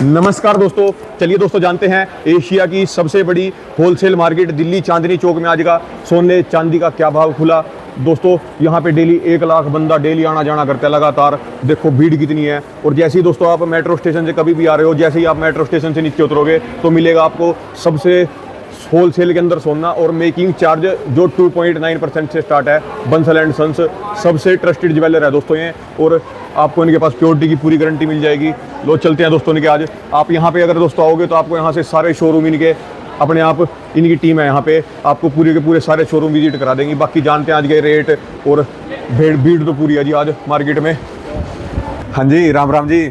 नमस्कार दोस्तों, चलिए दोस्तों जानते हैं एशिया की सबसे बड़ी होलसेल मार्केट दिल्ली चांदनी चौक में आज का सोने चांदी का क्या भाव खुला। दोस्तों यहाँ पे डेली 1 लाख बंदा डेली आना जाना करता है लगातार। देखो भीड़ कितनी है। और जैसे ही दोस्तों आप मेट्रो स्टेशन से कभी भी आ रहे हो, जैसे ही आप मेट्रो स्टेशन से नीचे उतरोगे तो मिलेगा आपको सबसे होलसेल के अंदर सोना और मेकिंग चार्ज जो 2.9% से स्टार्ट है। बंसल एंड सन्स सबसे ट्रस्टेड ज्वेलर है दोस्तों ये, और आपको इनके पास प्योरिटी की पूरी गारंटी मिल जाएगी। लो चलते हैं दोस्तों इनके आज। आप यहाँ पे अगर दोस्तों आओगे तो आपको यहाँ से सारे शोरूम इनके अपने आप इनकी टीम है यहाँ पे, आपको पूरे के पूरे सारे शोरूम विजिट करा देंगी। बाकी जानते हैं आज के रेट और भीड़ तो पूरी है जी आज मार्केट में। हाँ जी, राम राम जी।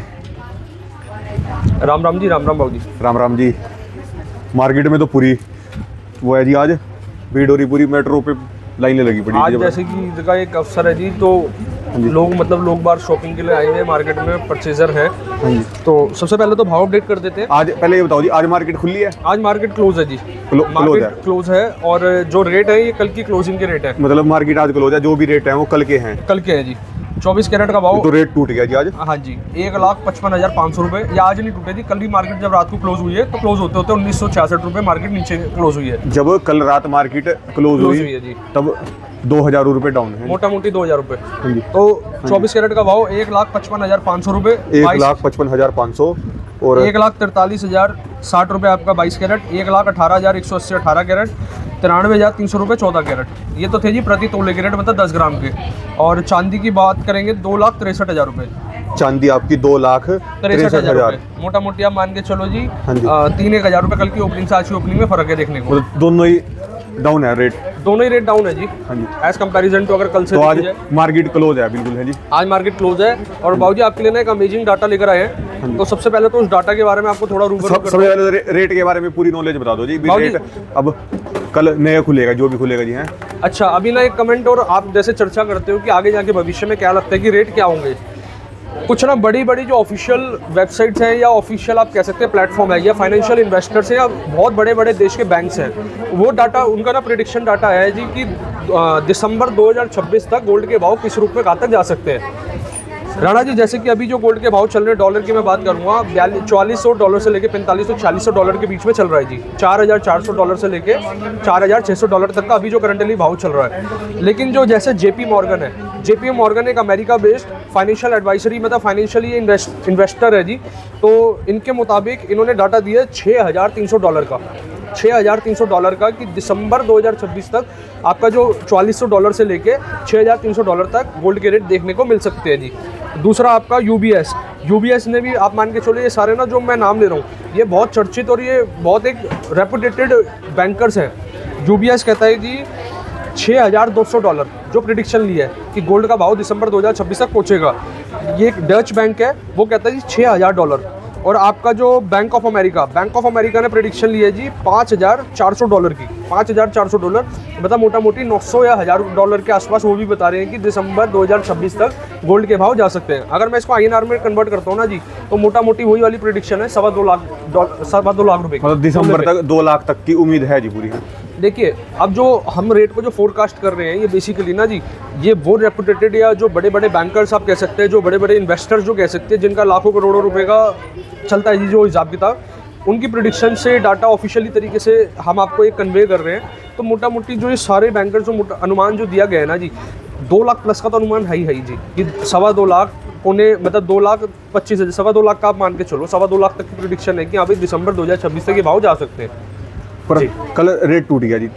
राम राम जी, राम राम बाबू जी। राम राम जी। मार्केट में तो पूरी वो है जी, आज भीड़ हो रही पूरी, मेट्रो पे लाइनें लगी पड़ी आज जैसे कि ईद का एक अवसर है जी, तो लोग बाहर शॉपिंग के लिए आए हुए मार्केट में, परचेजर है। हाँ जी। तो सबसे पहले तो भाव अपडेट कर देते हैं। आज पहले ये बताओ जी, आज मार्केट खुली है? आज मार्केट क्लोज है जी। मार्केट क्लोज है और जो रेट है ये कल की क्लोजिंग के रेट है। मतलब मार्केट आज क्लोज है, जो भी रेट है वो कल के हैं। कल के है जी। 24 कैरेट का भाव तो रेट टूट गया जी आज। हाँ जी, 1,55,500 रुपये। ये आज नहीं टूटे जी, कल ही मार्केट जब रात को क्लोज हुई है तो क्लोज होते होते 1966 रुपये मार्केट नीचे क्लोज हुई है। जब कल रात मार्केट क्लोज हुई है जी, तब 2,000 रुपये डाउन है, मोटा मोटी 2,000 रुपये। हाँ जी। तो 24 कैरेट का भाव 1,55,500 रुपये, 1,55,500 और 1,43,060 रुपये आपका 22 कैरेट, 1,18,180 18 कैरेट, 93,300 रुपये 14 कैरेट। ये तो थे जी प्रति तोले के रेट, मतलब 10 ग्राम के। और चांदी की बात करेंगे 2,63,000 रुपये। चांदी आपकी 2,63,000 रुपये, मोटा मोटी आप मान के चलो जी। हाँ जी। 3,000 रुपये कल की ओपनिंग से आज की ओपनिंग में फर्क है देखने को। मतलब दोनों ही डाउन है रेट? दोनों ही रेट डाउन है जी। हाँ जी। एज कंपैरिजन तो अगर कल से तो आज मार्केट क्लोज है बिल्कुल है जी। आज मार्केट क्लोज है। और बाबू जी आपके लिए ना एक अमेजिंग डाटा लेकर आए हैं। तो सबसे पहले तो उस डाटा के बारे में आपको थोड़ा रूबरू सबसे पहले रेट के बारे में पूरी नॉलेज बता दो जी। रेट अब कल नया खुलेगा, जो भी खुलेगा जी। हैं अच्छा, अभी ना एक कमेंट, और आप जैसे चर्चा करते हो कि आगे जाके भविष्य में क्या लगता है कि रेट क्या होंगे। कुछ ना बड़ी जो ऑफिशियल वेबसाइट्स हैं या ऑफिशियल आप कह सकते हैं प्लेटफॉर्म है या फाइनेंशियल इन्वेस्टर्स हैं या बहुत बड़े देश के बैंक्स हैं, वो डाटा उनका ना प्रेडिक्शन डाटा है जी कि दिसंबर 2026 तक गोल्ड के भाव किस रूप में कहाँ तक जा सकते हैं। राणा जी, जैसे कि अभी जो गोल्ड के भाव चल रहे हैं, डॉलर की मैं बात करूँगा, $4,400 से लेके $4,500-$4,600 के बीच में चल रहा है जी। $4,400 से लेके $4,600 तक का अभी जो करंटली भाव चल रहा है। लेकिन जो जैसे JP मॉर्गन है, JP मॉर्गन एक अमेरिका बेस्ड फाइनेंशियल एडवाइजरी, मतलब फाइनेंशियली इन्वेस्टर है जी। तो इनके मुताबिक इन्होंने डाटा दिया $6,300 का, $6,300 का, कि दिसंबर 2026 तक आपका जो $4,100 से लेके $6,300 तक गोल्ड के रेट देखने को मिल सकते हैं जी। दूसरा आपका UBS ने भी, आप मान के चलो, ये सारे ना जो मैं नाम ले रहा हूँ ये बहुत चर्चित और ये बहुत एक रेपुटेटेड बैंकर्स हैं। UBS कहता है जी $6,200 जो प्रिडिक्शन लिया है कि गोल्ड का भाव दिसंबर 2026 तक पहुँचेगा। ये एक डच बैंक है, वो कहता है जी $6,000। और आपका जो बैंक ऑफ अमेरिका ने प्रेडिक्शन लिया है जी $5,400 की, $5,400, मतलब मोटा मोटी 900 या $1,000 के आसपास वो भी बता रहे हैं कि दिसंबर 2026 तक गोल्ड के भाव जा सकते हैं। अगर मैं इसको INR में कन्वर्ट करता हूँ ना जी, तो मोटा मोटी वही वाली प्रेडिक्शन है, $2.25 लाख रुपए। मतलब दिसंबर तक 2 लाख तक की उम्मीद है जी पूरी। देखिए, अब जो हम रेट को जो फोरकास्ट कर रहे हैं, ये बेसिकली ना जी, ये वो रेपुटेटेड या जो बड़े बैंकर्स आप कह सकते हैं, जो बड़े इन्वेस्टर्स जो कह सकते हैं, जिनका लाखों करोड़ों रुपए का चलता है जी जो हिसाब किताब, उनकी प्रेडिक्शन से डाटा ऑफिशियली तरीके से हम आपको एक कन्वे कर रहे हैं। तो मोटा मोटी जो ये सारे बैंकर्स जो अनुमान जो दिया गया है ना जी, 2 लाख प्लस का तो अनुमान है ही जी, कि 2.25 लाख पौने, मतलब 2,25,000, 2.25 लाख का आप मान के चलो, 2.25 लाख तक की प्रेडिक्शन है कि अभी दिसंबर 2026 तक ये भाव जा सकते हैं। पर कल रेट टूट गया जी,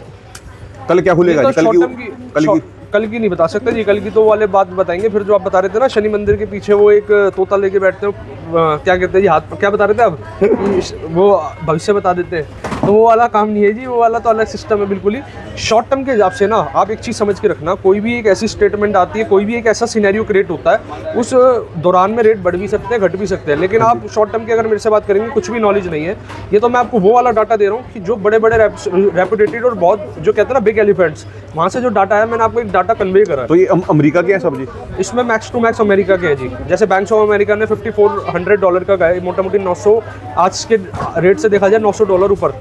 कल क्या खुलेगा जी? कल की नहीं बता सकते जी, कल की तो वाले बात बताएंगे। फिर जो आप बता रहे थे ना, शनि मंदिर के पीछे वो एक तोता लेके बैठते हो, क्या कहते हैं जी, हाथ क्या बता रहे थे अब वो भविष्य बता देते हैं, तो वो वाला काम नहीं है जी, वो वाला तो अलग सिस्टम है बिल्कुल ही। शॉर्ट टर्म के हिसाब से ना आप एक चीज़ समझ के रखना, कोई भी एक ऐसी स्टेटमेंट आती है, कोई भी एक ऐसा सिनेरियो क्रिएट होता है, उस दौरान में रेट बढ़ भी सकते हैं, घट भी सकते हैं। लेकिन आप शॉर्ट टर्म की अगर मेरे से बात करेंगे, कुछ भी नॉलेज नहीं है, ये तो मैं आपको वो वाला डाटा दे रहा हूँ कि जो बड़े रेपुटेटेड और बहुत जो कहते हैं ना बिग एलिफेंट्स, वहाँ से जो डाटा है, मैंने आपको एक डाटा कन्वे करा। तो ये अमेरिका के है सब जी? इसमें मैक्स टू मैक्स अमेरिका के है जी। जैसे बैंक ऑफ अमेरिका ने $5,400 का गए, मोटा मोटी 900, आज के रेट से देखा जाए $900 ऊपर,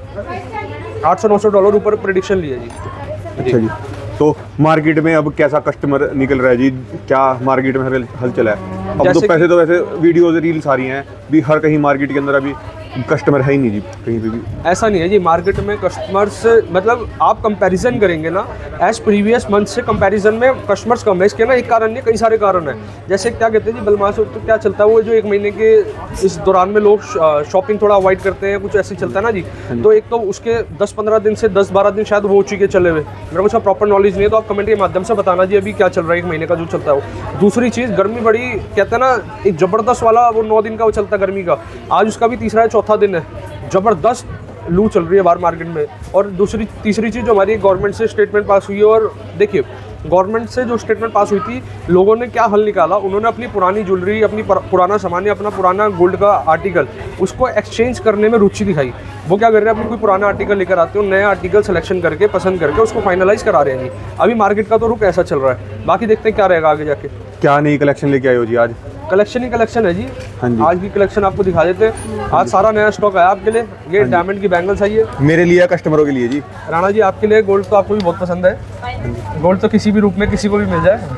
$800-900 ऊपर प्रेडिक्शन लिया जी। अच्छा जी। तो मार्केट में अब कैसा कस्टमर निकल रहा है जी? क्या मार्केट में हलचल है? अब तो जैसे पैसे तो वैसे वीडियोज रील्स आ रही हैं भी, हर कहीं मार्केट के अंदर अभी कस्टमर है ही नहीं जी कहीं पे भी। ऐसा नहीं है जी, मार्केट में कस्टमर्स मतलब आप कंपैरिजन करेंगे ना एज प्रीवियस मंथ से, कंपैरिजन में कस्टमर्स कम है। इसके ना एक कारण नहीं, कई सारे कारण हैं। जैसे क्या कहते हैं जी, बलमास तो क्या चलता है वो जो एक महीने के इस दौरान में लोग शॉपिंग थोड़ा अवॉइड करते हैं, कुछ ऐसे चलता है ना जी। तो एक तो उसके 10-15 दिन से 10-12 दिन शायद हो चुके चले हुए, मेरे को उसका प्रॉपर नॉलेज नहीं है, तो आप कमेंट के माध्यम से बताना जी अभी क्या चल रहा है एक महीने का जो चलता है वो। दूसरी चीज़, गर्मी बड़ी कहते हैं ना, एक ज़बरदस्त वाला वो 9 दिन का वो चलता है गर्मी का, आज उसका भी तीसरा या चौथा दिन है, ज़बरदस्त लू चल रही है बाहर मार्केट में। और तीसरी चीज़ जो हमारी गवर्नमेंट से स्टेटमेंट पास हुई है, और देखिए गवर्नमेंट से जो स्टेटमेंट पास हुई थी, लोगों ने क्या हल निकाला, उन्होंने अपनी पुरानी ज्वेलरी, अपनी पुराना सामान या अपना पुराना गोल्ड का आर्टिकल उसको एक्सचेंज करने में रुचि दिखाई। वो क्या कर रहे हैं, अपनी कोई पुराना आर्टिकल लेकर आते हो, नया आर्टिकल सिलेक्शन करके पसंद करके उसको फाइनलाइज करा रहे हैं जी। अभी मार्केट का तो रुख ऐसा चल रहा है, बाकी देखते हैं क्या रहेगा आगे जाके। क्या नई कलेक्शन लेके आए हो जी आज? कलेक्शन ही कलेक्शन है जी। हाँ जी। आज की कलेक्शन आपको दिखा देते हैं। आज सारा नया स्टॉक है आपके लिए। ये डायमंड की बैंगल्स आई है मेरे लिए, कस्टमरों के लिए जी। राणा जी आपके लिए। गोल्ड तो आपको भी बहुत पसंद है, गोल्ड तो किसी भी रूप में किसी को भी मिल जाए,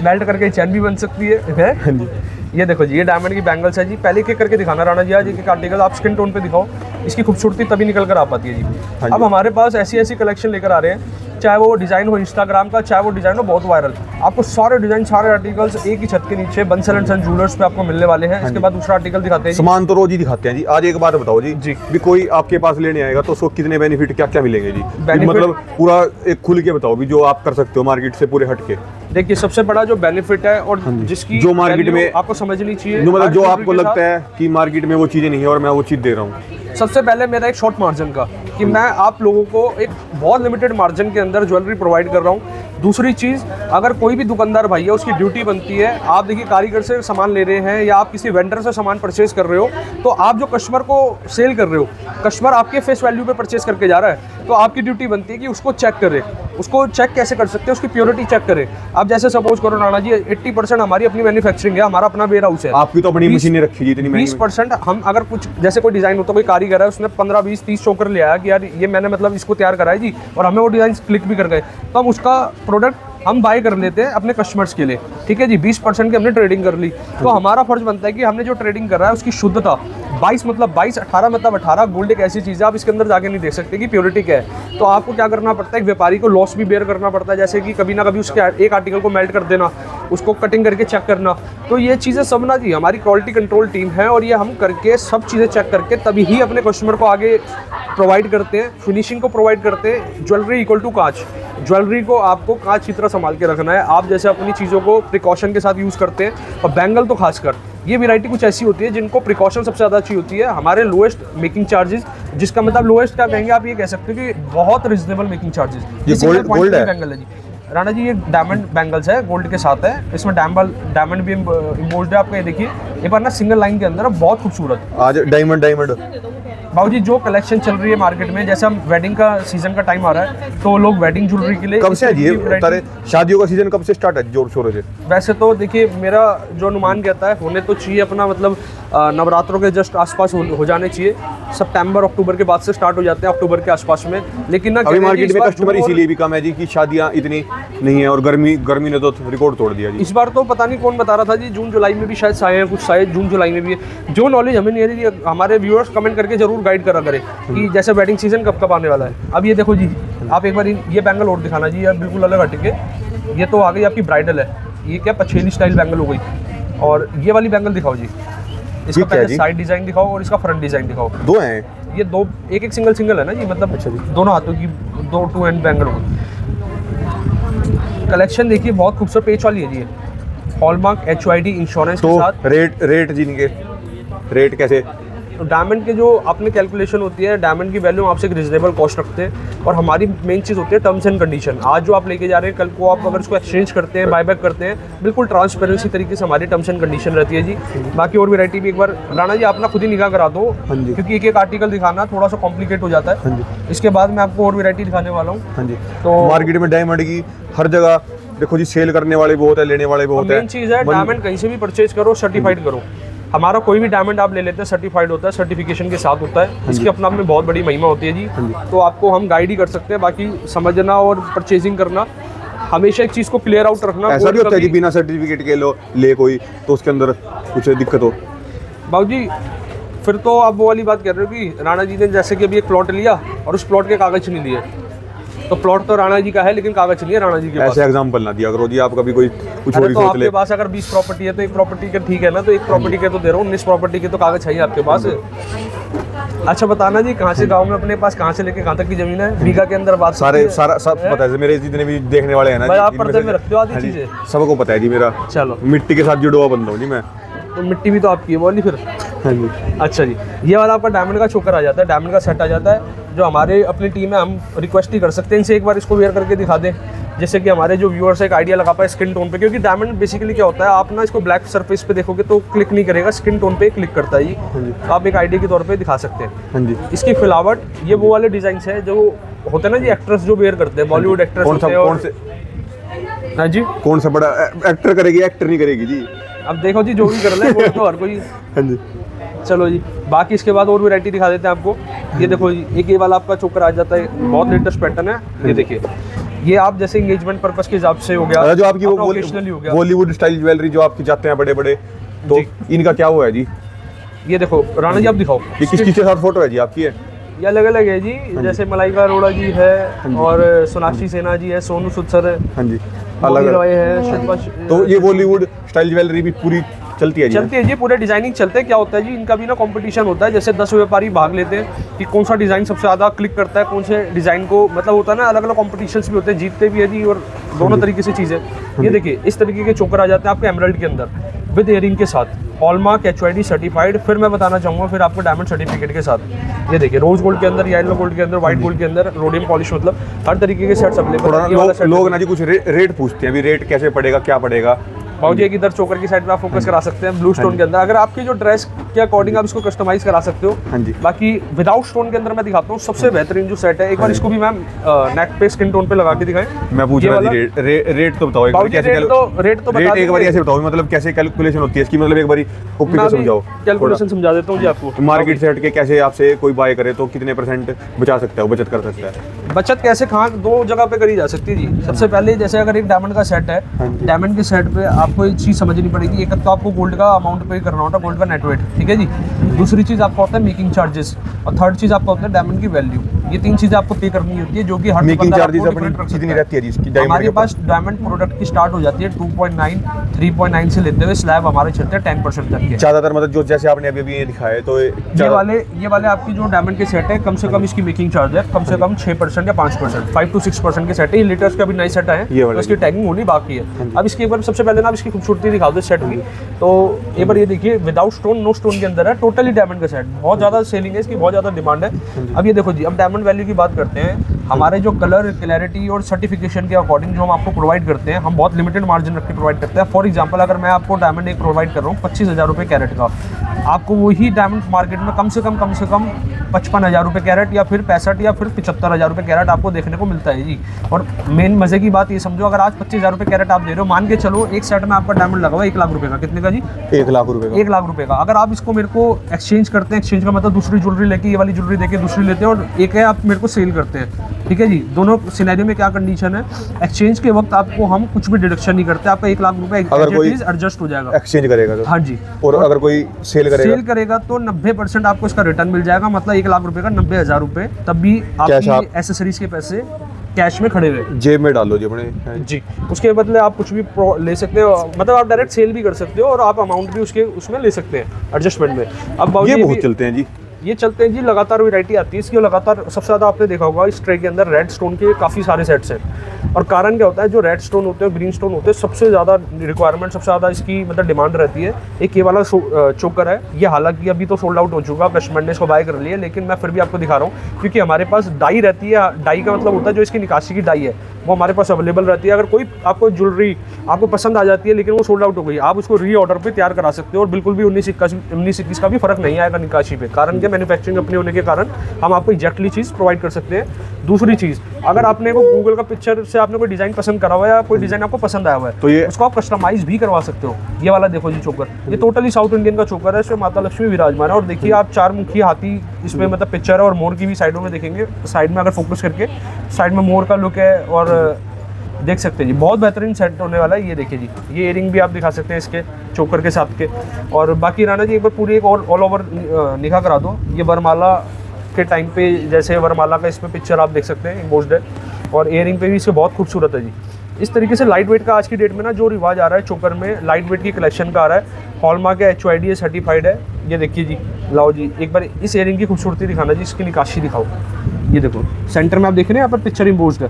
मेल्ट करके चैन भी बन सकती है। हाँ जी। ये देखो जी, ये डायमंड की बैंगल्स है जी। पहले एक करके दिखाना राणा जी, आज एक आर्टिकल आप स्किन टोन पे दिखाओ, इसकी खूबसूरती तभी निकल कर आ पाती है जी। अब हमारे पास ऐसी ऐसी कलेक्शन लेकर आ रहे हैं, चाहे वो डिज़ाइन हो इंस्टाग्राम का, चाहे वो डिज़ाइन हो बहुत वायरल, आपको सारे डिज़ाइन सारे आर्टिकल्स एक ही छत के नीचे बंसल एंड सन ज्वेलर्स पे आपको मिलने वाले हैं। इसके बाद दूसरा आर्टिकल दिखाते हैं जी। सामान तो रोज ही दिखाते हैं जी। आज एक बात बताओ जी, जी। भी कोई आपके पास लेने आएगा तो उसको कितने बेनिफिट क्या क्या मिलेंगे जी? Benefit- मतलब पूरा एक खुल के बताओ भी, जो आप कर सकते हो मार्केट से पूरे हट के। देखिए सबसे बड़ा जो बेनिफिट है और जिसकी जो मार्केट value में आपको समझनी चाहिए, जो मतलब हर जो jewelry आपको के लगता साथ। है कि मार्केट में वो चीज़ें नहीं है और मैं वो चीज़ दे रहा हूँ। सबसे पहले मेरा एक शॉर्ट मार्जिन का, कि मैं आप लोगों को एक बहुत लिमिटेड मार्जिन के अंदर ज्वेलरी प्रोवाइड कर रहा हूँ। दूसरी चीज़, अगर कोई भी दुकानदार भाई है, उसकी ड्यूटी बनती है, आप देखिए कारीगर से सामान ले रहे हैं या आप किसी वेंडर से सामान परचेज कर रहे हो, तो आप जो कस्टमर को सेल कर रहे हो, कस्टमर आपके फेस वैल्यू पे परचेज करके जा रहा है, तो आपकी ड्यूटी बनती है कि उसको चेक करें। उसको चेक कैसे कर सकते हैं, उसकी प्योरिटी चेक करें। आप जैसे सपोज करो राणा जी, 80% हमारी अपनी मैन्युफैक्चरिंग है, हमारा अपना वेयर हाउस है। आपकी तो अपनी मशीनें रखी जी इतनी महंगी। 20% हम अगर कुछ जैसे कोई डिज़ाइन होता है, कोई कारीगर है, उसने 15, 20, 30 चोकर ले आया कि यार ये मैंने मतलब इसको तैयार करा है जी, और हमें वो डिज़ाइन क्लिक भी कर गए, तो हम उसका प्रोडक्ट हम बाय कर लेते हैं अपने कस्टमर्स के लिए। ठीक है जी, 20% की हमने ट्रेडिंग कर ली, तो हमारा फर्ज बनता है कि हमने जो ट्रेडिंग कर रहा है उसकी शुद्धता 22 मतलब 22, 18 मतलब 18। गोल्ड एक ऐसी चीज़ है, आप इसके अंदर जाके नहीं देख सकते कि प्योरिटी क्या है। तो आपको क्या करना पड़ता है, एक व्यापारी को लॉस भी बेयर करना पड़ता है, जैसे कि कभी ना कभी उसके एक आर्टिकल को मेल्ट कर देना, उसको कटिंग करके चेक करना। तो ये चीज़ें सब ना जी हमारी क्वालिटी कंट्रोल टीम है, और ये हम करके सब चीज़ें चेक करके तभी ही अपने कस्टमर को आगे प्रोवाइड करते हैं, फिनिशिंग को प्रोवाइड करते हैं। ज्वेलरी इक्वल टू कांच, ज्वेलरी को आपको कांच की तरह संभाल के रखना है। आप जैसे अपनी चीज़ों को प्रिकॉशन के साथ यूज़ करते हैं, और बैंगल तो खासकर ये वैरायटी कुछ ऐसी होती है जिनको प्रिकॉशन सबसे ज़्यादा अच्छी होती है। हमारे लोएस्ट मेकिंग चार्जेस, जिसका मतलब लोएस्ट क्या कहेंगे आप, ये कह सकते हो कि बहुत रिजनेबल मेकिंग चार्जेस। ये गोल्ड है बैंगल है जी राणा जी, ये डायमंड बैंगल्स है, गोल्ड के साथ है, इसमें डायमंड भी इम्पोज्ड है। आपको ये देखिए, ये पर ना सिंगल लाइन के अंदर है, बहुत खूबसूरत। आज डायमंड बाबूजी जो कलेक्शन चल रही है मार्केट में, जैसे हम वेडिंग का सीजन का टाइम आ रहा है, तो लोग वेडिंग ज्वेलरी के लिए कब से है जी ये तारे? शादियों का सीजन कब से स्टार्ट है जोर शोर से? वैसे तो देखिए मेरा जो अनुमान कहता है, होने तो चाहिए अपना मतलब नवरात्रों के जस्ट आसपास हो जाने चाहिए। सितंबर अक्टूबर के बाद से स्टार्ट हो जाते हैं, अक्टूबर के आसपास में। लेकिन ना अभी मार्केट में कस्टमर इसीलिए भी कम है जी कि शादियां इतनी नहीं है, और गर्मी ने तो रिकॉर्ड तोड़ दिया जी। इस बार तो पता नहीं कौन बता रहा था जी, जून जुलाई में भी शायद साए हैं, कुछ साए जून जुलाई में भी है। जो नॉलेज हमें नहीं है जी, हमारे व्यूअर्स कमेंट करके जरूर गाइड करा करें कि जैसे वेडिंग सीजन कब कब आने वाला है। अब ये देखो जी, आप एक बार ये बैंगल और दिखाना जी, यार बिल्कुल अलग हटके। ये तो आ गई आपकी ब्राइडल है, ये क्या पछेली स्टाइल बैंगल हो गई। और ये वाली बैंगल दिखाओ जी, इसका पहले साइड डिजाइन दिखाओ और इसका फ्रंट डिजाइन दिखाओ। दो हैं ये, दो एक सिंगल है ना जी, मतलब अच्छा जी। दोनों हाथों की दो 2 एंड बैंगल हो गई। कलेक्शन देखिए बहुत खूबसूरत पेच वाली है जी, हॉलमार्क HYD इंश्योरेंस के तो साथ। रेट जी इनके रेट कैसे? तो डायमंड के जो अपने कैलकुलेशन होती है, डायमंड की वैल्यू आपसे एक रिजनेबल कॉस्ट रखते हैं, और हमारी मेन चीज़ होती है टर्म्स एंड कंडीशन। आज जो आप लेके जा रहे हैं, कल को आप अगर उसको एक्सचेंज करते हैं, बायबैक करते हैं, बिल्कुल ट्रांसपेरेंसी तरीके से हमारी टर्म्स एंड कंडीशन रहती है जी। बाकी और वैरायटी भी एक बार राणा जी आप ना खुद ही निगाह करा दो, हाँ जी। क्योंकि एक एक आर्टिकल दिखाना थोड़ा सा कॉम्प्लिकेट हो जाता है। हाँ जी। इसके बाद मैं आपको और वैरायटी दिखाने वाला हूँ। हाँ जी। तो मार्केट में डायमंड की हर जगह देखो जी, सेल करने वाले बहुत है, लेने वाले बहुत है। मेन चीज़ है डायमंड कहीं से भी परचेज करो, सर्टिफाइड करो। हमारा कोई भी डायमंड आप ले लेते हैं सर्टिफाइड होता है, सर्टिफिकेशन के साथ होता है। इसकी अपना में बहुत बड़ी महिमा होती है जी। तो आपको हम गाइड ही कर सकते हैं, बाकी समझना और परचेजिंग करना हमेशा एक चीज़ को क्लियर आउट रखना। ऐसा और भी होता है जी कभी- बिना सर्टिफिकेट के ले कोई तो उसके अंदर कुछ दिक्कत हो? बाबूजी फिर तो आप वो वाली बात कर रहे हो कि राणा जी ने जैसे कि अभी एक प्लॉट लिया और उस प्लॉट के कागज नहीं लिए, तो प्लॉट तो राणा जी का है लेकिन कागज नहीं है राणा जी के पास। ऐसे एग्जांपल ना दिया करो जी, आप कभी कोई कुछ और अरे ही तो सोच आपके ले। पास अगर 20 प्रॉपर्टी है तो एक प्रॉपर्टी के ठीक है ना, तो एक प्रॉपर्टी के तो दे रहा हूँ, 19 प्रॉपर्टी के तो कागज चाहिए आपके पास। अच्छा बताना जी कहाँ से गांव में अपने पास कहाँ से लेके कहाँ तक की जमीन है, बीघा के अंदर बात सारे सारा सब पता है मेरे जितने भी देखने वाले हैं ना भाई, जी, आप इनमें पर्दे से- में रखते हो आधी हाँ जी, चीजें। सबको पता है जी मेरा चलो मिट्टी के साथ जुड़ा हुआ बंदा हूँ जी मैं। तो मिट्टी भी तो आपकी है बोली फिर। हाँ जी अच्छा जी, ये वाला आपका डायमंड का चोकर आ जाता है, डायमंड का सेट आ जाता है, जो हमारे अपनी टीम है हम रिक्वेस्ट ही कर सकते हैं इनसे एक बार इसको वेयर करके दिखा दें, जैसे कि हमारे जो व्यूअर्स एक आइडिया लगा पाए स्किन टोन पे, क्योंकि डायमंड बेसिकली क्या होता है, आप ना इसको ब्लैक सरफेस पे देखोगे तो क्लिक नहीं करेगा, स्किन टोन पे क्लिक करता है ये, तो आप एक आइडिया के तौर पे दिखा सकते हैं। हाँ जी। इसकी फिलावट ये वो वाले डिजाइन है जो होते हैं ना जी, एक्ट्रेस जो वेयर करते हैं, बॉलीवुड एक्ट्रेस कौन सा होते हैं। कौन और से हाँ जी, कौन सा बड़ा एक्टर करेगी, एक्टर नहीं करेगी जी। अब देखो जी जो भी कर ले वो तो हर कोई। हाँ जी चलो जी, बाकी इसके बाद और वैरायटी दिखा देते हैं आपको। ये देखो जी, एक ये वाला आपका चोकर आ जाता है, बहुत लेटेस्ट पैटर्न है, ये देखिए, ये आप जैसे एंगेजमेंट पर्पस के हिसाब से हो गया, जो आपकी वो ओकेशनली हो गया। बॉलीवुड स्टाइल ज्वेलरी जो आपकी जाते हैं बड़े बड़े, तो इनका क्या हुआ है जी? ये देखो राणा जी आप दिखाओ, ये किसके साथ फोटो है जी आपकी? है ये अलग अलग है जी, जैसे मलाइका अरोड़ा जी है और सोनाक्षी सिन्हा जी है, सोनू सूद सर है, हाँ जी अलग अलग रॉय है, शिल्पा तो ये बॉलीवुड स्टाइल ज्वेलरी भी पूरी चलती है जी? चलते हैं जी, पूरे डिजाइनिंग चलते हैं। क्या होता है जी, इनका भी ना कंपटीशन होता है, जैसे 10 व्यापारी भाग लेते हैं कि कौन सा डिज़ाइन सबसे ज़्यादा क्लिक करता है, कौन से डिज़ाइन को, मतलब होता है ना, अलग अलग कॉम्पिटिशन्स भी होते हैं, जीतते भी है जी, और दोनों तरीके से चीज़ें। ये देखिए इस तरीके के चोकर आ जाते हैं आपके एमराल्ड के अंदर विद इयरिंग के साथ, हॉलमार्क HYD सर्टिफाइड, फिर मैं बताना चाहूँगा फिर आपको डायमंड सर्टिफिकेट के साथ। ये देखिए रोज गोल्ड के अंदर, येलो गोल्ड के अंदर, व्हाइट गोल्ड के अंदर, रोडियम पॉलिश, मतलब हर तरीके के सेट्स अवेलेबल थोड़ा है। लोग ना जी कुछ रेट पूछते हैं, अभी रेट कैसे पड़ेगा, क्या पड़ेगा? बाबूजी एक इधर चोकर की साइड पे आप फोकस करा सकते हैं, ब्लू स्टोन के अंदर, अगर आपकी जो ड्रेस के अकॉर्डिंग आप इसको कस्टमाइज करा सकते हो। हाँ जी। बाकी विदाउट स्टोन के अंदर मैं दिखाता हूँ सबसे बेहतरीन जो सेट है, एक बार इसको भी मैम नेक पे स्किन टोन पे लगा के दिखाएं। मैं पूछ ये रहा वाला- जी रेट तो बताओ एक बार, बाबूजी कैसे रेट तो बता रेट एक बार देंगे। ऐसे बताओ, मतलब कैसे कैलकुलेशन होती है इसकी, मतलब एक बार ओके मैं से समझाओ। कैलकुलेशन समझा देता हूँ जी आपको। मार्केट से हट के कैसे आपसे कोई बाय करे तो कितने % बचा सकता है, बचत कर सकता है? बचत कैसे कहाँ दो जगह पे करी जा सकती है जी। सबसे पहले जैसे अगर एक डायमंड का सेट है, डायमंड के सेट पे आपको एक चीज़ समझनी पड़ेगी, एक तो आपको गोल्ड का अमाउंट पे करना होता है, गोल्ड का नेट वेट, ठीक है जी। दूसरी चीज़ आपका होता है मेकिंग चार्जेस, और थर्ड चीज़ आपका होता है डायमंड की वैल्यू। ये 3 चीज़ें आपको पे करनी होती है, जो कि हर मेकिंग दुकानदार चार्जेस आपको अपनी different रख कितनी सकता है। रहती है जी इसकी डायमंड हमारे के पास डायमंड प्रोडक्ट की स्टार्ट हो जाती है 2.9, 3.9 से लेते हुए स्लैब हमारे चलते हैं 10% तक के। ज़्यादातर मतलब जो जैसे आपने अभी ये दिखाया है, तो ये वाले आपकी जो डायमंड के सेट है, कम से कम इसकी मेकिंग चार्ज है कम से कम 6% या 5%, 5 to 6% के सेट है। ये लेटेस्ट का भी नए सेट है, ये वाला तो इसकी टैगिंग होनी बाकी है। अब इसके एक बार सबसे पहले ना आप इसकी खूबसूरती दिखा दो सेट की, तो एक बार ये देखिए विदाउट स्टोन, नो स्टोन के अंदर है, टोटली डायमंड का सेट, बहुत ज़्यादा सेलिंग है इसकी, बहुत ज़्यादा डिमांड है। अब ये देखो जी, अब डायमंड वैल्यू की बात करते हैं। हमारे जो कलर क्लैरिटी और सर्टिफिकेशन के अकॉर्डिंग जो हम आपको प्रोवाइड करते हैं, हम बहुत लिमिटेड मार्जिन रख के प्रोवाइड करते हैं। फॉर एग्जांपल अगर मैं आपको डायमंड एक प्रोवाइड कर रहा हूँ 25,000 रुपये कैरेट का, आपको वही डायमंड मार्केट में कम से कम 55,000 रुपये कैरेट, या फिर 65 या फिर 75,000 रुपये कैरेट आपको देखने को मिलता है जी। और मेन मजे की बात ये समझो, अगर आज 25,000 रुपये कैरेट आप दे रहे हो, मान के चलो एक सेट में आपका डायमंड लगा हुआ 1 लाख रुपये का, कितने का जी? 1 लाख रुपए का। 1 लाख रुपए का। अगर आप इसको मेरे को एक्सचेंज करते हैं, एक्सचेंज का मतलब दूसरी ज्वेलरी लेके, ये वाली ज्वेलरी देके दूसरी लेते हैं, और एक है आप मेरे को सेल करते हैं, ठीक है जी। दोनों सिनेरियो में क्या कंडीशन है, एक्सचेंज के वक्त आपको हम कुछ भी डिडक्शन नहीं करते, आपका 1 लाख रुपए अगर कोई एडजस्ट हो जाएगा। एक्सचेंज करेगा तो? हाँ जी। और अगर कोई सेल करेगा तो 90% आपको इसका रिटर्न मिल जाएगा, मतलब 1 लाख रुपए का 90,000 रुपए, तब भी आपकी एसेसरीज के पैसे कैश में खड़े हुए जेब में डाल दो जी अपने जी। उसके बदले आप कुछ भी ले सकते हो, मतलब आप डायरेक्ट सेल भी कर सकते हो, और आप अमाउंट भी उसमें ले सकते हैं एडजस्टमेंट में। अब बाबूजी ये बहुत चलते हैं जी, ये चलते हैं जी, लगातार वैरायटी आती है इसकी, और लगातार सबसे ज़्यादा आपने देखा होगा इस ट्रे के अंदर रेड स्टोन के काफ़ी सारे सेट्स हैं। और कारण क्या होता है, जो रेड स्टोन होते हैं, ग्रीन स्टोन होते हैं, सबसे ज़्यादा रिक्वायरमेंट, सबसे ज़्यादा इसकी मतलब डिमांड रहती है। एक ये वाला चोकर है, ये हालांकि अभी तो सोल्ड आउट हो चुका, कस्टमर ने इसको बाय कर लिया, लेकिन मैं फिर भी आपको दिखा रहा हूँ, क्योंकि हमारे पास डाई रहती है। डाई का मतलब होता है जो इसकी निकासी की डाई है, वो हमारे पास अवेलेबल रहती है। अगर कोई आपको ज्वेलरी आपको पसंद आ जाती है लेकिन वो सोल्ड आउट हो गई, आप उसको री ऑर्डर पे तैयार करा सकते हो, और बिल्कुल भी 19-21 का भी फर्क नहीं आएगा निकासी पे। कारण क्या, मैन्युफैक्चरिंग अपनी होने के कारण हम आपको एग्जैक्टली चीज़ प्रोवाइड कर सकते हैं। दूसरी चीज़, अगर आपने को गूगल का पिक्चर से आपने कोई डिज़ाइन पसंद करा हुआ है, या कोई डिज़ाइन आपको पसंद आया हुआ है, तो ये उसको आप कस्टमाइज भी करवा सकते हो। ये वाला देखो जी चोकर, ये टोटली साउथ इंडियन का चोकर है, इसमें माता लक्ष्मी विराजमान है। और देखिए आप 4 मुखी हाथी इसमें मतलब पिक्चर है, और मोर की भी साइडों में देखेंगे, साइड में अगर फोकस करके साइड में मोर का लुक है, और देख सकते हैं जी, बहुत बेहतरीन सेट होने वाला है। ये देखिए जी, ये इयरिंग भी आप दिखा सकते हैं इसके चोकर के साथ के। और बाकी राणा जी एक बार पूरी एक ऑल ओवर निगाह करा दो। ये वरमाला के टाइम पे, जैसे वरमाला का इसमें पिक्चर आप देख सकते हैं इम्पोज्ड है, और इयरिंग पे भी इसके बहुत खूबसूरत है जी। इस तरीके से लाइट वेट का आज की डेट में ना जो रिवाज आ रहा है चोकर में, लाइट वेट की कलेक्शन का आ रहा है। हॉलमार्क है, HYDA सर्टिफाइड है। ये देखिए जी, लाओ जी एक बार इस इयरिंग की खूबसूरती दिखाना जी, इसकी निकाशी दिखाओ। ये देखो सेंटर में आप देख रहे हैं यहाँ पर पिक्चर इम्पोज्ड है,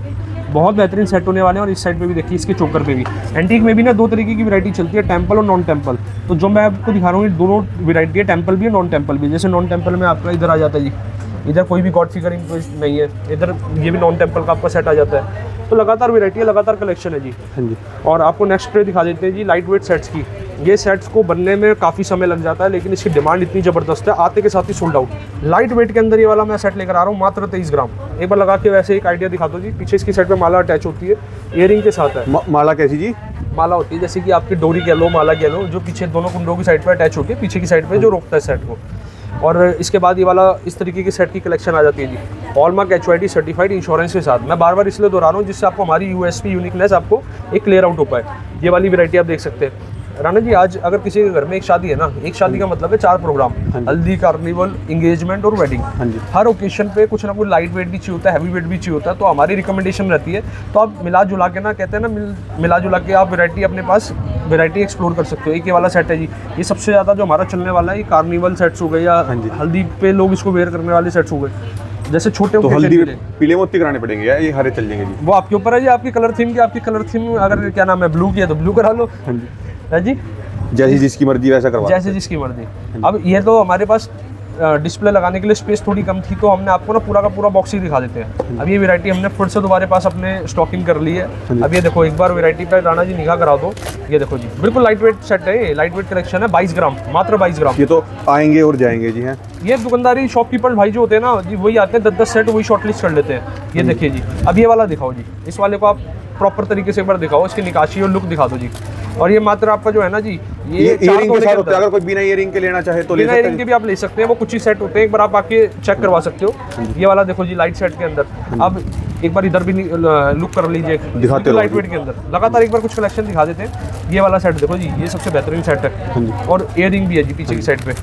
बहुत बेहतरीन सेट होने वाले हैं। और इस साइड पे भी देखिए इसके चोकर पे भी। एंटीक में भी ना दो तरीके की वैरायटी चलती है, टेम्पल और नॉन टेम्पल। तो जो मैं आपको दिखा रहा हूँ ये दोनों वैरायटी है, टेम्पल भी है नॉन टेम्पल भी। जैसे नॉन टेम्पल में आपका इधर आ जाता है जी, इधर कोई भी गॉड फिगरिंग नहीं है, इधर ये भी नॉन टेम्पल का आपका सेट आ जाता है। तो लगातार वैरायटी है, लगातार कलेक्शन है जी। हाँ जी। और आपको नेक्स्ट ट्रे दिखा देते हैं जी, लाइट वेट सेट्स की। ये सेट्स को बनने में काफ़ी समय लग जाता है, लेकिन इसकी डिमांड इतनी ज़बरदस्त है, आते के साथ ही सोल्ड आउट। लाइट वेट के अंदर ये वाला मैं सेट लेकर आ रहा हूँ, मात्र 23 ग्राम। एक बार लगा के वैसे एक आइडिया दिखा दो जी। पीछे इसकी सेट पे माला अटैच होती है, इयरिंग के साथ है। माला कैसी जी? माला होती है जैसे कि आपकी डोरी कह लो, माला कह लो, जो पीछे दोनों कुंडों की साइड पर अटैच होती है, पीछे की साइड पर जो रोकता है सेट को। और इसके बाद ये वाला इस तरीके की सेट की कलेक्शन आ जाती है जी, हॉलमार्क HYD सर्टिफाइड इंश्योरेंस के साथ। मैं बार बार इसलिए दोहरा रहा हूँ जिससे आपको हमारी USP यूनिकनेस आपको एक क्लियर आउट हो पाए। ये वाली वैरायटी आप देख सकते हैं। राणा जी आज अगर किसी के घर में एक शादी है ना, एक शादी का मतलब है 4 प्रोग्राम, हल्दी, कार्निवल, इंगेजमेंट और वेडिंग। हर ओकेशन पे कुछ ना कुछ लाइट वेट भी चाहिए होता है, हैवी वेट भी चाहिए होता है। तो हमारी रिकमेंडेशन रहती है, तो आप मिला जुला के ना, कहते हैं ना, मिला जुला के आप वैरायटी अपने पास वैरायटी एक्सप्लोर कर सकते हो। एक ये वाला सेट है जी, ये सबसे ज़्यादा जो हमारा चलने वाला है, ये कार्निवल सेट्स हो गए या हल्दी पे लोग इसको वेयर करने वाले सेट्स हो गए। जैसे छोटे तो हल्दी पीले मोती कराने पड़ेंगे या ये हरे चल जाएंगे जी? वो आपके ऊपर है जी, आपकी कलर थीम की। आपकी कलर थीम अगर क्या नाम है ब्लू की है तो ब्लू करा लो। हाँ जी, है जी, जैसी जिसकी मर्जी वैसा करवा, जैसे जिसकी मर्जी। अब ये तो हमारे पास डिस्प्ले लगाने के लिए स्पेस थोड़ी कम थी, तो हमने आपको ना पूरा का पूरा बॉक्स ही दिखा देते हैं। अब ये वैरायटी हमने फिर से दोबारा पास अपने स्टॉकिंग कर ली है। अब ये देखो एक बार वैरायटी पे राणा जी निगाह करा दो। ये देखो जी, बिल्कुल लाइट वेट सेट है, ये लाइट वेट कलेक्शन है। 22 ग्राम, मात्र 22 ग्राम। ये तो आएंगे और जाएंगे जी। हैं ये दुकानदारी शॉपकीपर भाई जो होते हैं ना जी, वही आते हैं 10-10 सेट वही शॉर्टलिस्ट कर लेते हैं। ये देखिए जी, अब ये वाला दिखाओ जी, इस वाले को आप प्रॉपर तरीके से एक बार दिखाओ, इसकी निकाशी और लुक दिखा दो जी। और ये मात्र आपका जो है ना जी, ये इयरिंग के साथ होता है। अगर कोई बिना इयरिंग के लेना चाहे तो ले सकते हैं। इयरिंग के भी आप ले सकते हैं, वो कुछ ही सेट होते हैं, एक बार आप आके चेक करवा सकते हो। ये वाला देखो जी, लाइट सेट के अंदर। अब एक बार इधर भी लुक कर लीजिए, दिखाते लाइट वेट के अंदर। लगातार एक बार कुछ कलेक्शन दिखा देते हैं। ये वाला सेट देखो जी, ये सबसे बेहतरीन सेट है। और इयरिंग भी है जी पीछे की साइड पे,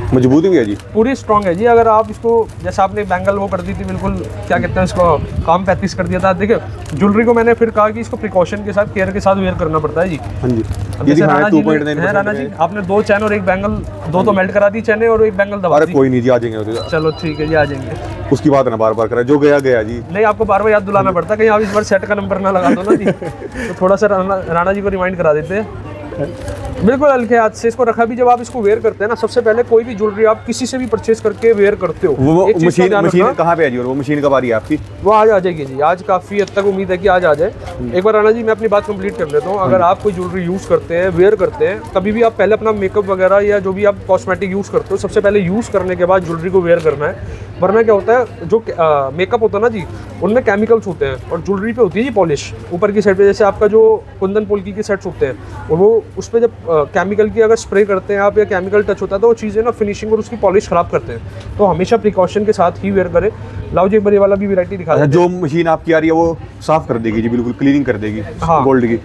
मजबूती भी है जी, पूरी स्ट्रॉन्ग है जी। अगर आप इसको, जैसे आपने बैंगल वो कर दी थी बिल्कुल, क्या कहते हैं इसको, काम 35 कर दिया था। देखिए ज्वेलरी को मैंने फिर कहा कि इसको प्रिकॉशन के साथ, केयर के साथ वेयर करना पड़ता है जी। हाँ जी। अब जैसे राणा जी आपने 2 चैन और एक बैंगल, 2 तो मेल्ट करा दी चैने और एक बैंगल दबा दी। कोई नहीं जी, आ जाएंगे। चलो ठीक है जी, आ जाएंगे। उसकी बात ना बार बार करें, जो गया गया जी। नहीं, आपको बार बार याद दिलाना पड़ता है, कहीं आप इस बार सेट का नंबर ना लगा दो ना जी। तो थोड़ा सा राणा जी को रिमाइंड करा देते हैं। बिल्कुल हल्के हाथ से इसको रखा भी। जब आप इसको वेयर करते हैं ना, सबसे पहले कोई भी ज्वेलरी आप किसी से भी परचेज करके वेयर करते हो, वो मशीन कहाँ पे है जी? और वो मशीन कब आ रही है आपकी? वो आज आ जाएगी जी, आज काफ़ी हद तक उम्मीद है कि आज आ जाए। एक बार राणा जी मैं अपनी बात कंप्लीट कर लेता हूँ। अगर आप कोई ज्वेलरी यूज़ करते हैं, वेयर करते हैं, कभी भी आप पहले अपना मेकअप वगैरह या जो भी आप कॉस्मेटिक यूज़ करते हो, सबसे पहले यूज़ करने के बाद ज्वेलरी को वेयर करना है। वरना क्या होता है, जो मेकअप होता है ना जी, उनमें केमिकल्स होते हैं, और ज्वेलरी पे होती है जी पॉलिश ऊपर की साइड पे। जैसे आपका जो कुंदन पोल्की के सेट्स होते हैं, और वो उस पर जब केमिकल की अगर स्प्रे करते हैं आप या केमिकल टच होता है, तो वो चीज़ें ना फिनिशिंग और उसकी पॉलिश ख़राब करते हैं। तो हमेशा प्रिकॉशन के साथ ही वेयर करें। लाओ जी एक बार ये वाला भी वैरायटी दिखा दें। जो मशीन आपकी आ रही है वो साफ कर देगी जी, बिल्कुल क्लीनिंग कर देगी। हाँ, गोल्ड की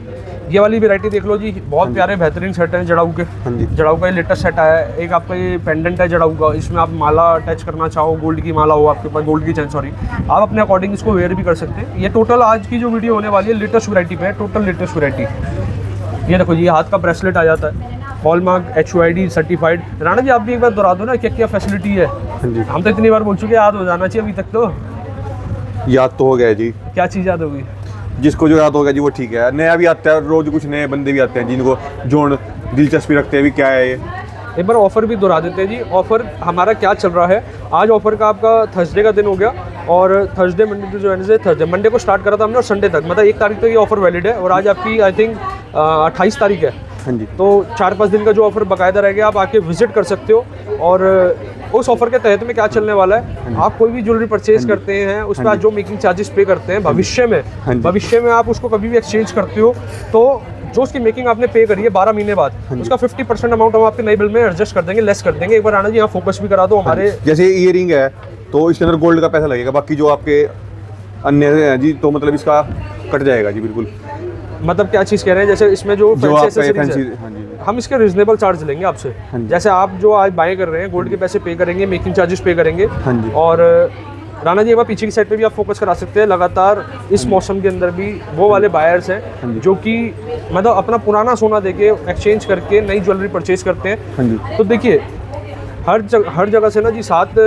ये वाली वैरायटी देख लो जी, बहुत प्यारे बेहतरीन सेट हैं जड़ाऊ के। जड़ाऊ का ये लेटेस्ट सेट आया है। एक आपका ये पेंडेंट है जड़ाऊ का, इसमें आप माला अटैच करना चाहो, गोल्ड की माला हो आपके पास, गोल्ड की चैन सॉरी, आप अपने अकॉर्डिंग इसको वेयर भी कर सकते हैं। ये टोटल आज की जो वीडियो होने वाली है लेटेस्ट वैरायटी पे है, टोटल लेटेस्ट वैरायटी। ये देखो जी, हाथ का ब्रेसलेट आ जाता है, hallmark HYD certified. Rana ji आप भी एक बार दोहरा दो ना, क्या क्या फैसिलिटी है। हम तो इतनी बार बोल चुके, याद हो जाना चाहिए अभी तक। तो याद तो हो गया जी। क्या चीज़ याद होगी? जिसको जो याद होगा जी वो ठीक है। नया भी आता है, रोज कुछ नए बंदे भी आते हैं जिनको जोड़ दिलचस्पी रखते हैं भी क्या है ये। एक बार ऑफर भी दोहरा देते हैं जी। ऑफर हमारा क्या चल रहा है आज? ऑफर का आपका थर्सडे का दिन हो गया, और Thursday, Monday, Tuesday, Wednesday, Thursday, Monday को स्टार्ट करा था हमने और संडे तक, मतलब 1 तारीख तक ये ऑफर वैलिड है। और आज आपकी आई थिंक 28 तारीख है। हाँ जी। तो 4-5 दिन का जो ऑफर बाकायदा रहेगा, आप आके विजिट कर सकते हो। और उस ऑफर के तहत में क्या चलने वाला है, आप कोई भी ज्वेलरी परचेज करते हैं, उस पर आप जो मेकिंग चार्जेस पे करते हैं, भविष्य में आप उसको कभी भी एक्सचेंज करते हो, तो जो उसकी मेकिंग आपने पे करी है 12 महीने बाद, उसका 50% अमाउंट हम आपके नए बिल में एडजस्ट कर देंगे, लेस कर देंगे। एक बार राणा जी यहाँ फोकस भी करा दो हमारे। जैसे ईयरिंग है तो इसके अंदर गोल्ड का पैसा लगेगा, बाकी जो आपके अन्य हैं जी, तो मतलब इसका कट जाएगा जी बिल्कुल। मतलब क्या चीज़ कह रहे हैं, जैसे इसमें जो जो fancy आपका accessories फैंसी, है, हाँ जी हम इसके रिजनेबल चार्ज लेंगे आपसे। हाँ जी। जैसे आप जो आज बाय कर रहे हैं गोल्ड के पैसे पे करेंगे, मेकिंग चार्जेस पे करेंगे। हाँ जी। और राणा जी एक बार पीछे की साइड पे भी आप फोकस करा सकते हैं। लगातार इस मौसम के अंदर भी वो वाले बायर्स हाँ हैं जी। जो कि मतलब अपना पुराना सोना देके एक्सचेंज करके नई ज्वेलरी परचेज करते हैं। हाँ जी। तो देखिए हर जगह से ना जी साथ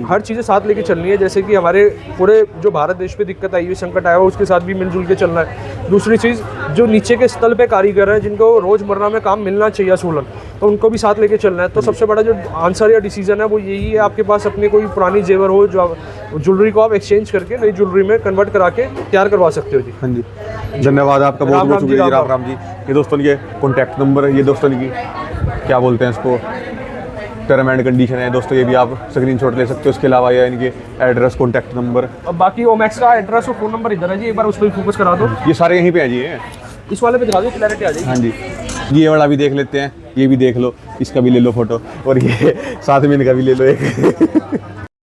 हर चीज़ें साथ लेके चलनी है। जैसे कि हमारे पूरे जो भारत देश पे दिक्कत आई हुई, संकट आया हुआ, उसके साथ भी मिलजुल के चलना है। दूसरी चीज़, जो नीचे के स्तर पे कारीगर हैं जिनको रोज़मर्रा में काम मिलना चाहिए असूलन, तो उनको भी साथ लेके चलना है। तो सबसे बड़ा जो आंसर या डिसीजन है वो यही है, आपके पास अपनी कोई पुरानी जेवर हो जो ज्वेलरी को आप एक्सचेंज करके नई ज्वेलरी में कन्वर्ट करा के तैयार करवा सकते हो जी। हाँ जी, धन्यवाद आपका, बहुत राम बहुत राम जी, शुक्रिया जी, राम राम राम जी। ये दोस्तों ये कॉन्टैक्ट नंबर है, ये दोस्तों की क्या बोलते हैं इसको, टर्म एंड कंडीशन है दोस्तों, ये भी आप स्क्रीनशॉट ले सकते हो। इसके अलावा ये इनके एड्रेस, कॉन्टैक्ट नंबर, और बाकी ओमैक्स का एड्रेस और फ़ोन नंबर इधर है जी, एक बार उस पर फोकस करा दो। ये सारे यहीं पे हैं जी। ये इस वाले पे दिखा दो, क्लैरिटी आ जाएगी। हाँ जी, ये वाला भी देख लेते हैं, ये भी देख लो, इसका भी ले लो फोटो, और ये साथ में इनका भी ले लो एक।